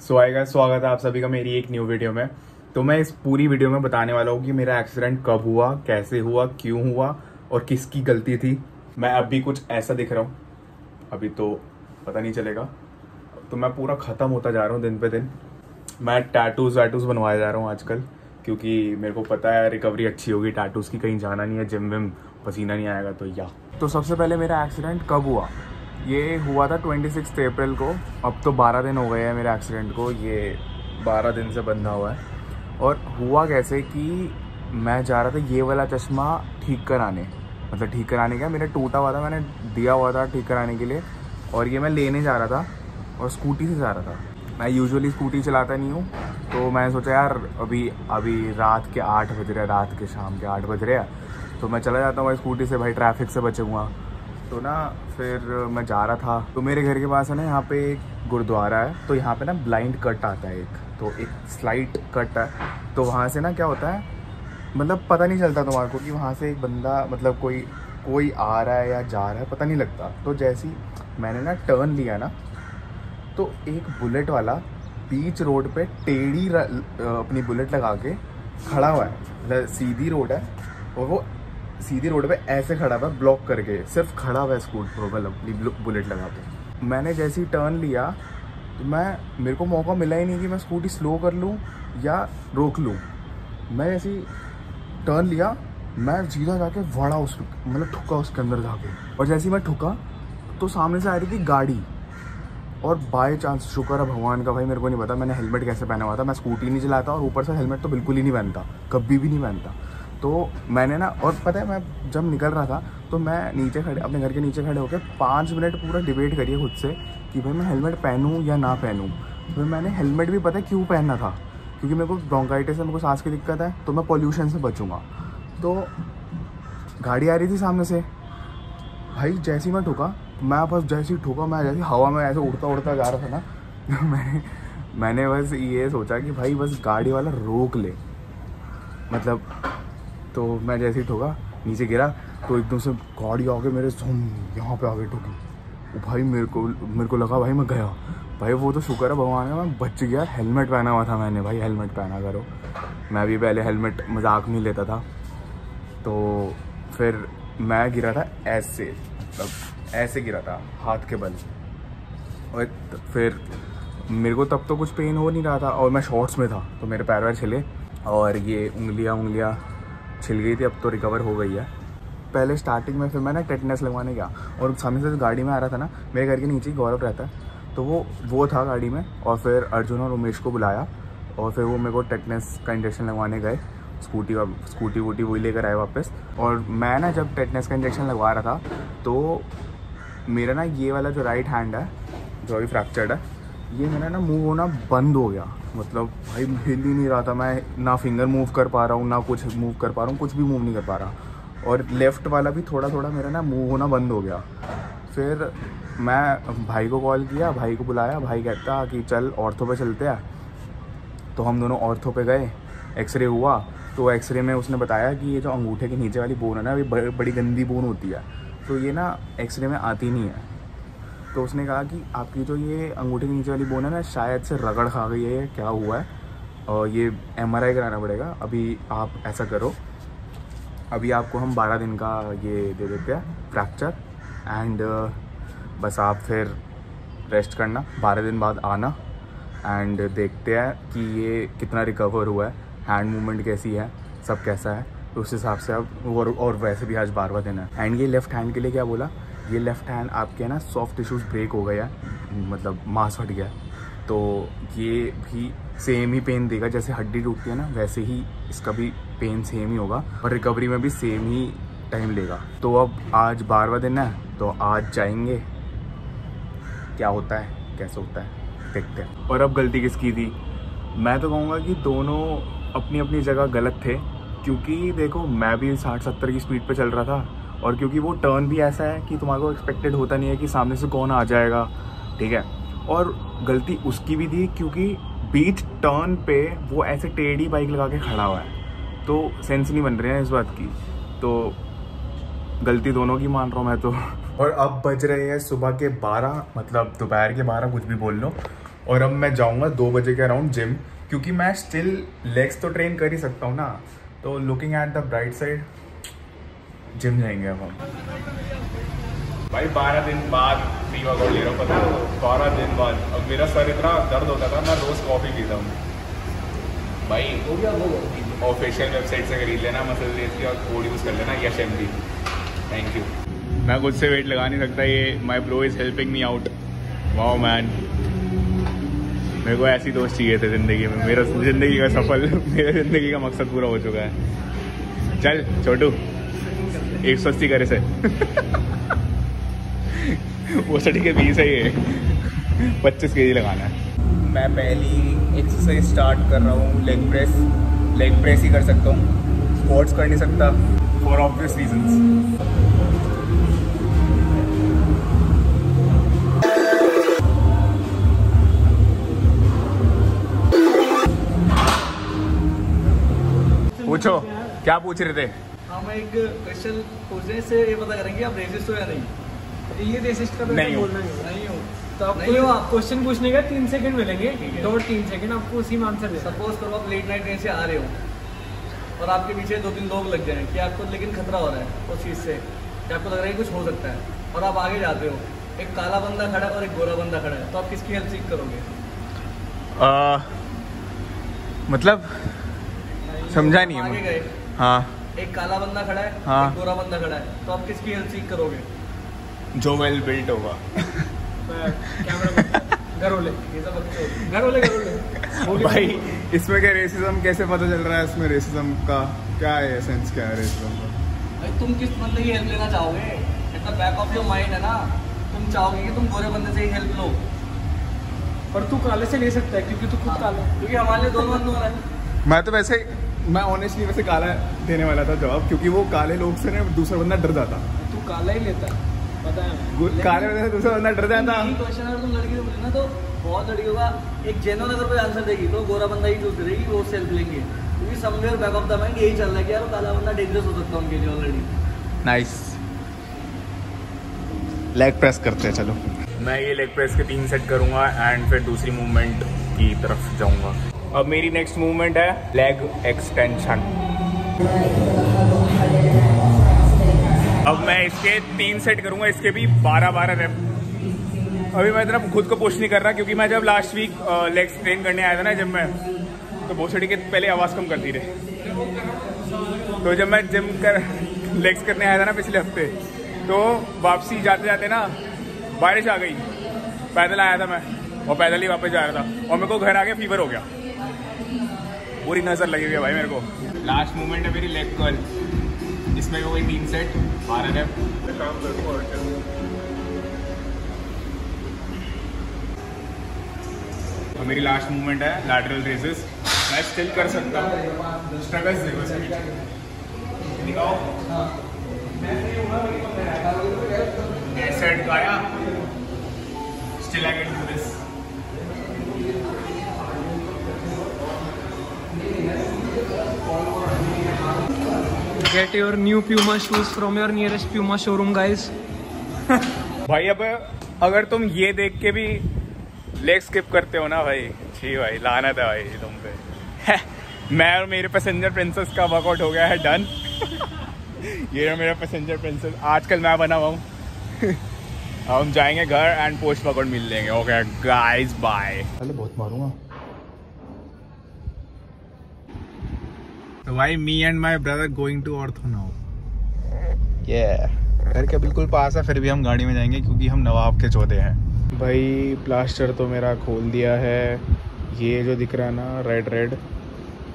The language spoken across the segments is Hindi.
सो हाय गाइस, स्वागत है आप सभी का मेरी एक न्यू वीडियो में। तो मैं इस पूरी वीडियो में बताने वाला हूँ कि मेरा एक्सीडेंट कब हुआ, कैसे हुआ, क्यों हुआ और किसकी गलती थी। मैं अभी कुछ ऐसा दिख रहा हूँ, अभी तो पता नहीं चलेगा। तो मैं पूरा ख़त्म होता जा रहा हूँ दिन पे दिन। मैं टैटूज़ वैटूज़ बनवाया जा रहा हूँ आजकल, क्योंकि मेरे को पता है रिकवरी अच्छी होगी टैटूज़ की। कहीं जाना नहीं है, जिम विम, पसीना नहीं आएगा। तो सबसे पहले मेरा एक्सीडेंट कब हुआ? ये हुआ था 26 अप्रैल को। अब तो 12 दिन हो गए हैं मेरे एक्सीडेंट को। ये 12 दिन से बंधा हुआ है। और हुआ कैसे कि मैं जा रहा था ये वाला चश्मा ठीक कराने, मतलब ठीक कराने क्या, मेरा टूटा हुआ था, मैंने दिया हुआ था ठीक कराने के लिए। और ये मैं लेने जा रहा था और स्कूटी से जा रहा था। मैं यूजुअली स्कूटी चलाता नहीं हूँ, तो मैंने सोचा यार अभी रात के 8 बज रहे हैं, रात के शाम के 8 बज रहे हैं, तो मैं चला जाता हूँ भाई स्कूटी से, भाई ट्रैफिक से बचूँगा। तो ना फिर मैं जा रहा था, तो मेरे घर के पास है ना यहाँ पे एक गुरुद्वारा है। तो यहाँ पे ना ब्लाइंड कट आता है तो एक स्लाइट कट है। तो वहाँ से ना क्या होता है, मतलब पता नहीं चलता तुम्हारे को कि वहाँ से एक बंदा, मतलब कोई आ रहा है या जा रहा है, पता नहीं लगता। तो जैसे ही मैंने ना टर्न लिया ना, तो एक बुलेट वाला बीच रोड पे टेढ़ी अपनी बुलेट लगा के खड़ा हुआ है। मतलब सीधी रोड है और वो सीधी रोड पे ऐसे खड़ा हुआ है, ब्लॉक करके सिर्फ खड़ा हुआ है मतलब अपनी बुलेट लगा के। मैंने जैसे ही टर्न लिया तो मेरे को मौका मिला ही नहीं कि मैं स्कूटी स्लो कर लूँ या रोक लूँ। मैं जैसे ही टर्न लिया, मैं सीधा जाके वड़ा मतलब ठुका उसके अंदर जाके। और जैसे ही मैं ठुका तो सामने से आ रही थी गाड़ी। और बाय चांस, शुक्र है भगवान का, भाई मेरे को नहीं पता मैंने हेलमेट कैसे पहना हुआ था। मैं स्कूटी नहीं चलाता और ऊपर से हेलमेट तो बिल्कुल ही नहीं पहनता, कभी भी नहीं पहनता। तो मैंने ना, और पता है मैं जब निकल रहा था तो मैं अपने घर के नीचे खड़े होकर 5 मिनट पूरा डिबेट करिए खुद से कि भाई मैं हेलमेट पहनूं या ना पहनूं। तो मैंने हेलमेट भी पता है क्यों पहनना था, क्योंकि मेरे को ब्रोंकाइटिस है, मेरे को सांस की दिक्कत है, तो मैं पॉल्यूशन से बचूँगा। तो गाड़ी आ रही थी सामने से, भाई जैसे ही मैं ठुका, मैं बस जैसे ही ठुका, मैं जैसे हवा में ऐसे उड़ता उड़ता जा रहा था ना मैंने बस ये सोचा कि भाई बस गाड़ी वाला रोक ले, मतलब। तो मैं जैसे ही ठोका, नीचे गिरा, तो एकदम से गाड़ी आके मेरे यहाँ पे आके ठोकी। भाई मेरे को लगा भाई मैं गया। भाई वो तो शुक्र है भगवान का मैं बच गया। हेलमेट पहना हुआ था मैंने, भाई हेलमेट पहना करो। मैं भी पहले हेलमेट मजाक नहीं लेता था। तो फिर मैं गिरा था ऐसे, मतलब ऐसे गिरा था हाथ के बल। और फिर मेरे को तब तो कुछ पेन हो नहीं रहा था और मैं शॉर्ट्स में था, तो मेरे पैर वैर छिले और ये उंगलियाँ छिल गई थी। अब तो रिकवर हो गई है। पहले स्टार्टिंग में फिर मैं ना टेटनेस लगवाने गया, और सामने से गाड़ी में आ रहा था ना, मेरे घर के नीचे ही गौरव रहता है, तो वो था गाड़ी में। और फिर अर्जुन और उमेश को बुलाया और फिर वो मेरे को टेटनेस का इंजेक्शन लगवाने गए। स्कूटी वूटी वही लेकर आए वापस। और मैं ना जब टेटनेस का इंजेक्शन लगवा रहा था, तो मेरा ना ये वाला जो राइट हैंड है जो अभी फ्रैक्चर्ड है, ये मेरा ना मूव होना बंद हो गया। मतलब भाई हिल ही नहीं रहा था मैं, ना फिंगर मूव कर पा रहा हूँ, ना कुछ मूव कर पा रहा हूँ, कुछ भी मूव नहीं कर पा रहा। और लेफ़्ट वाला भी थोड़ा थोड़ा मेरा ना मूव होना बंद हो गया। फिर मैं भाई को कॉल किया, भाई को बुलाया। भाई कहता कि चल ऑर्थो पे चलते हैं। तो हम दोनों ऑर्थो पे गए, एक्सरे हुआ। तो एक्सरे में उसने बताया कि ये जो अंगूठे के नीचे वाली बोन है ना, ये बड़ी गंदी बोन होती है, तो ये ना एक्सरे में आती नहीं है। तो उसने कहा कि आपकी जो ये अंगूठे के नीचे वाली बोन है ना, शायद से रगड़ खा गई है, क्या हुआ है, और ये MRI कराना पड़ेगा। अभी आप ऐसा करो, अभी आपको हम 12 दिन का ये दे देते हैं फ्रैक्चर, एंड बस आप फिर रेस्ट करना, 12 दिन बाद आना, एंड देखते हैं कि ये कितना रिकवर हुआ है, हैंड मूवमेंट कैसी है, सब कैसा है। तो उस हिसाब से अब, और वैसे भी आज 12वां दिन है। एंड ये लेफ़्ट हैंड के लिए क्या बोला, ये लेफ़्ट हैंड आपके ना सॉफ्ट टिश्यूज़ ब्रेक हो गया, मतलब मांस फट गया। तो ये भी सेम ही पेन देगा, जैसे हड्डी टूटती है ना, वैसे ही इसका भी पेन सेम ही होगा और रिकवरी में भी सेम ही टाइम लेगा। तो अब आज 12वां दिन है, तो आज जाएंगे, क्या होता है कैसे होता है देखते हैं। और अब गलती किसकी थी? मैं तो कहूँगा कि दोनों अपनी अपनी जगह गलत थे, क्योंकि देखो मैं भी 60-70 की स्पीड पे चल रहा था, और क्योंकि वो टर्न भी ऐसा है कि तुम्हारे को एक्सपेक्टेड होता नहीं है कि सामने से कौन आ जाएगा, ठीक है। और गलती उसकी भी थी क्योंकि बीच टर्न पे वो ऐसे टेढ़ी बाइक लगा के खड़ा हुआ है, तो सेंस नहीं बन रहे हैं इस बात की। तो गलती दोनों की मान रहा हूँ मैं तो। और अब बज रहे हैं सुबह के 12, मतलब दोपहर के 12, कुछ भी बोल लो। और अब मैं जाऊँगा 2 बजे के अराउंड जिम, क्योंकि मैं स्टिल लेग्स तो ट्रेन कर ही सकता हूँ ना। तो looking at the bright side, gym जाएंगे अब हम। भाई 12 दिन बाद प्री वर्कआउट ले रहा हूँ, पता है 12 दिन बाद। अब मेरा सर इतना दर्द होता था, मैं रोज़ कॉफ़ी पीता हूँ भाई। हो गया वो ऑफिशियल वेबसाइट से खरीद लेना मसल रेस की और कोड यूज़ कर लेना YashMD। Thank you. मैं खुद से वेट लगा नहीं सकता, ये माई bro is helping me out. Wow man, मेरे को ऐसी दोस्त चाहिए थे ज़िंदगी में। मेरा ज़िंदगी का सफल, मेरे ज़िंदगी का मकसद पूरा हो चुका है। चल छोटू 180 करे से वो सटी के 20 है, ये 25 kg लगाना है। मैं पहली एक्सरसाइज स्टार्ट कर रहा हूँ लेग प्रेस। लेग प्रेस ही कर सकता हूँ, स्क्वाट्स कर नहीं सकता फॉर ऑब्वियस रीजंस। पूछो, क्या पूछ रहे थे? हम एक क्वेश्चन पूछने से ये पता करेंगे आप रेसिस्ट हो या नहीं। ये रेसिस्ट का नहीं हो। नहीं हो तो आपको क्वेश्चन पूछने का 3 सेकंड मिलेंगे, 2-3 सेकंड आपको उसी में आंसर दे। सपोज करो आप लेट नाइट ट्रेन से आ रहे हो और आपके पीछे 2-3 लोग लग जाएं कि आपको लेकिन खतरा हो रहा है उस चीज़ से, कि आपको लग रहा है कुछ हो सकता है, और आप आगे जाते हो, एक काला बंदा खड़ा है और एक गोरा बंदा खड़ा है, तो आप किसकी हेल्प सीख करोगे? मतलब समझा नहीं आगे है। गए, हाँ, एक काला बंदा खड़ा है, हाँ। एक गोरा बंदा खड़ा है, तो आप किसकी हेल्प सीख करोगे? जो वेल बिल्ट होगा। घरोले ये सब बच्चे होते हैं। घरोले भाई इसमें क्या रेसिज्म कैसे पता चल रहा है? इसमें रेसिज्म का क्या है, एसेंस क्या है रेसिज्म का? भाई तुम किस बंदे की हेल्प लेना चाहोगे? इतना बैक ऑफ योर माइंड है ना, तुम चाहोगे कि तुम गोरे बंदे से ही हेल्प लो, और तू काले से ले सकता है क्योंकि तू खुद काला है। क्योंकि हमारे लिए दोनों बंद हो रहा है। मैं तो मैं ऑनेस्टली वैसे काला देने वाला था जवाब, क्योंकि वो काले लोग से ना दूसरा बंदा डर जाता। तू काला ही लेता है, पता है। काले बंदे से दूसरा बंदा डर जाता। यही क्वेश्चन अगर तुम लड़की से पूछे ना, तो बहुत लड़कियों का एक जेन्युइन अगर कोई आंसर देगी तो गोरा बंदा ही चूज करेगी, वो सेल्फ लेंगे, क्योंकि somewhere back of the mind यही चल रहा है कि यार काला बंदा डेंजरस हो सकता है उनके लिए ऑलरेडी। नाइस। लेग प्रेस करते हैं, चलो। मैं ये लेग प्रेस के 3 सेट करूंगा एंड फिर दूसरी मूवमेंट की तरफ जाऊंगा। अब मेरी नेक्स्ट मूवमेंट है लेग एक्सटेंशन। अब मैं इसके 3 सेट करूंगा, इसके भी 12-12 रेप। अभी मैं इतना खुद को पुश नहीं कर रहा, क्योंकि मैं जब लास्ट वीक लेग्स ट्रेन करने आया था ना जिम में, तो भोसड़ी के पहले आवाज़ कम करती रहे। तो जब मैं जिम कर लेग्स करने आया था ना पिछले हफ्ते, तो वापसी जाते जाते ना बारिश आ गई, पैदल आया था मैं और पैदल ही वापस जा रहा था, और मेरे को घर आके फीवर हो गया, पूरी नज़र लगी हुई है भाई मेरे को। लास्ट मूवमेंट है मेरी लेग कर्ल, इसमें हो गई 3 सेट 12 रेप। काम करूँ और क्या, और मेरी लास्ट मूवमेंट है लैटरल रेजेस। मैं स्टिल कर सकता हूँ, स्ट्रगल्स देखो दिखाओ। सेट गाया, still I can do this. Get your new Puma shoes from your nearest Puma showroom, guys. भाई अब अगर तुम ये देख के भी लेग स्किप करते हो ना भाई, छी भाई, लानत है भाई तुम पे। मैं और मेरे पैसेंजर प्रिंसेस का वर्कआउट हो गया है डन। ये है मेरा पैसेंजर प्रिंसेस, आजकल मैं बना हुआ हूँ। हम जाएंगे घर एंड पोस्ट वर्कआउट मिल लेंगे। Okay guys, bye. पहले बहुत मारूंगा। तो भाई me and my brother going to ortho now. घर के बिल्कुल पास है, फिर भी हम गाड़ी में जाएंगे क्योंकि हम नवाब के चौधे हैं। भाई प्लास्टर तो मेरा खोल दिया है। ये जो दिख रहा है ना रेड,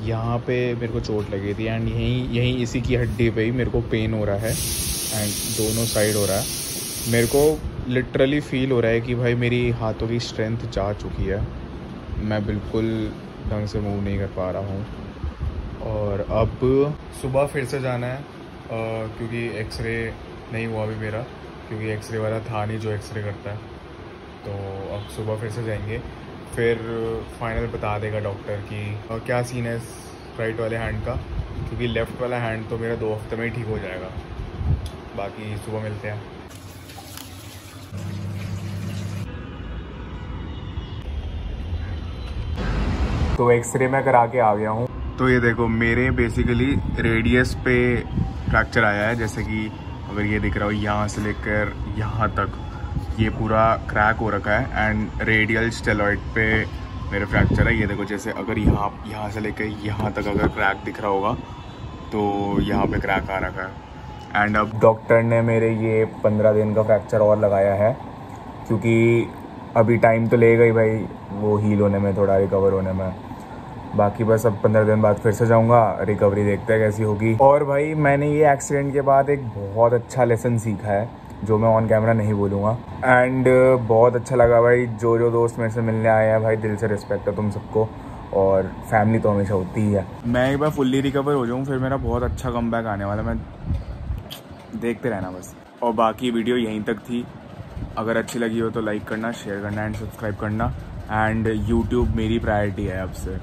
यहाँ पे मेरे को चोट लगी थी एंड यहीं इसी की हड्डी पे ही मेरे को पेन हो रहा है एंड दोनों साइड हो रहा है। मेरे को लिटरली फील हो रहा है कि भाई मेरी हाथों की स्ट्रेंथ जा चुकी है, मैं बिल्कुल ढंग से मूव नहीं कर पा रहा हूँ। और अब सुबह फिर से जाना है क्योंकि एक्सरे नहीं हुआ अभी मेरा, क्योंकि एक्सरे वाला था नहीं जो एक्सरे करता है। तो अब सुबह फिर से जाएंगे, फिर फाइनल बता देगा डॉक्टर कि क्या सीन है राइट वाले हैंड का, क्योंकि लेफ़्ट वाला हैंड तो मेरा 2 हफ्ते में ही ठीक हो जाएगा। बाकी सुबह मिलते हैं। तो एक्सरे में करा के आ गया हूँ। तो ये देखो मेरे बेसिकली रेडियस पे फ्रैक्चर आया है, जैसे कि अगर ये दिख रहा हो यहाँ से लेकर यहाँ तक ये पूरा क्रैक हो रखा है। एंड रेडियल स्टेलॉइड पे मेरे फ्रैक्चर है। ये देखो जैसे अगर यहाँ से लेकर यहाँ तक अगर क्रैक दिख रहा होगा तो यहाँ पे क्रैक आ रखा है। एंड अब डॉक्टर ने मेरे ये 15 दिन का फ्रैक्चर और लगाया है, क्योंकि अभी टाइम तो लगेगा ही भाई वो हील होने में, थोड़ा रिकवर होने में। बाकी बस अब 15 दिन बाद फिर से जाऊंगा, रिकवरी देखते हैं कैसी होगी। और भाई मैंने ये एक्सीडेंट के बाद एक बहुत अच्छा लेसन सीखा है जो मैं ऑन कैमरा नहीं बोलूँगा। एंड बहुत अच्छा लगा भाई, जो दोस्त मेरे से मिलने आए हैं भाई, दिल से रिस्पेक्ट है तुम सबको। और फैमिली तो हमेशा होती ही है। मैं एक बार फुल्ली रिकवर हो जाऊँ फिर मेरा बहुत अच्छा कमबैक आने वाला, मैं देखते रहना बस। और बाकी वीडियो यहीं तक थी। अगर अच्छी लगी हो तो लाइक करना, शेयर करना एंड सब्सक्राइब करना। एंड यूट्यूब मेरी प्रायोरिटी है अब से।